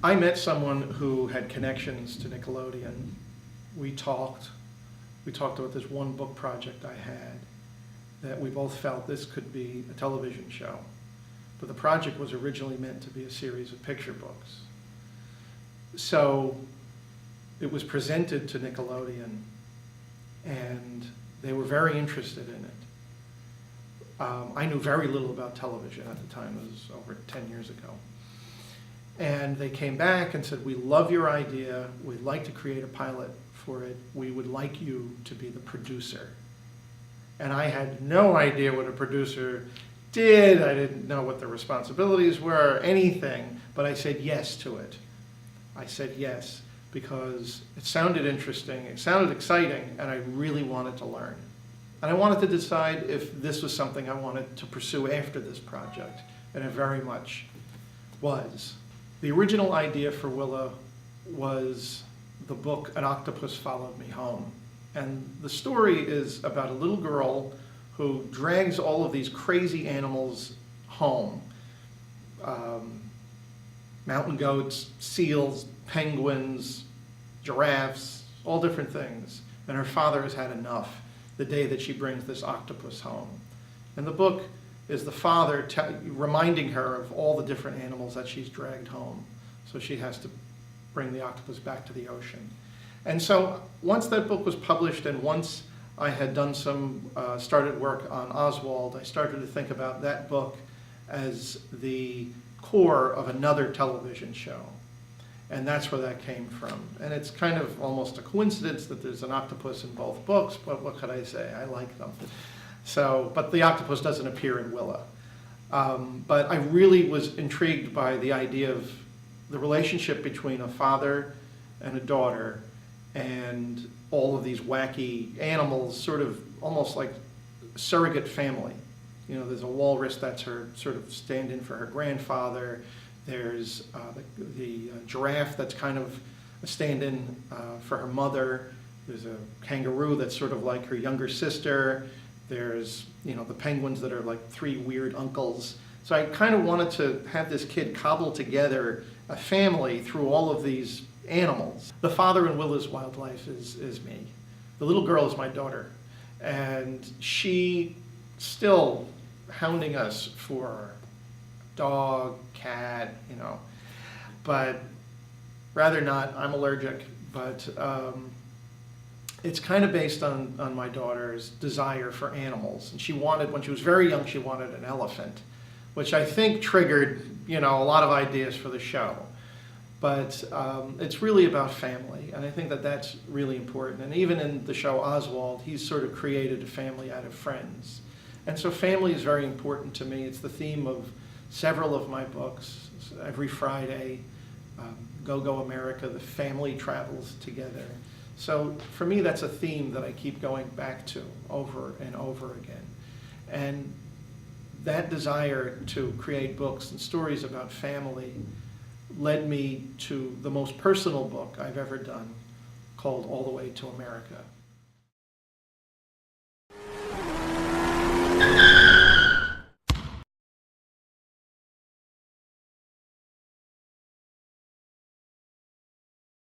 I met someone who had connections to Nickelodeon. We talked about this one book project I had that we both felt this could be a television show. But the project was originally meant to be a series of picture books. So it was presented to Nickelodeon, and they were very interested in it. I knew very little about television at the time. It was over 10 years ago. And they came back and said, "We love your idea. We'd like to create a pilot for it. We would like you to be the producer." And I had no idea what a producer did. I didn't know what the responsibilities were, anything, but I said yes to it. I said yes because it sounded interesting, it sounded exciting, and I really wanted to learn. And I wanted to decide if this was something I wanted to pursue after this project, and it very much was. The original idea for Willa was the book An Octopus Followed Me Home. And the story is about a little girl who drags all of these crazy animals home. Mountain goats, seals, penguins, giraffes, all different things. And her father has had enough the day that she brings this octopus home. And the book is the father reminding her of all the different animals that she's dragged home. So she has to bring the octopus back to the ocean. And so once that book was published and once I had done started work on Oswald, I started to think about that book as the core of another television show. And that's where that came from. And it's kind of almost a coincidence that there's an octopus in both books, but what could I say? I like them. So, but the octopus doesn't appear in Willa. But I really was intrigued by the idea of the relationship between a father and a daughter and all of these wacky animals, sort of almost like surrogate family. You know, there's a walrus that's her sort of stand-in for her grandfather. There's the giraffe that's kind of a stand-in for her mother. There's a kangaroo that's sort of like her younger sister. There's, you know, the penguins that are like three weird uncles. So I kind of wanted to have this kid cobble together a family through all of these animals. The father in Willa's wildlife is me. The little girl is my daughter. And she still hounding us for dog, cat, you know. But rather not, I'm allergic. But it's kind of based on my daughter's desire for animals. And she wanted, when she was very young, she wanted an elephant, which I think triggered, you know, a lot of ideas for the show. But it's really about family, and I think that that's really important. And even in the show Oswald, he's sort of created a family out of friends. And so family is very important to me. It's the theme of several of my books. Every Friday, Go Go America, the family travels together. So for me, that's a theme that I keep going back to over and over again. And that desire to create books and stories about family led me to the most personal book I've ever done, called All the Way to America.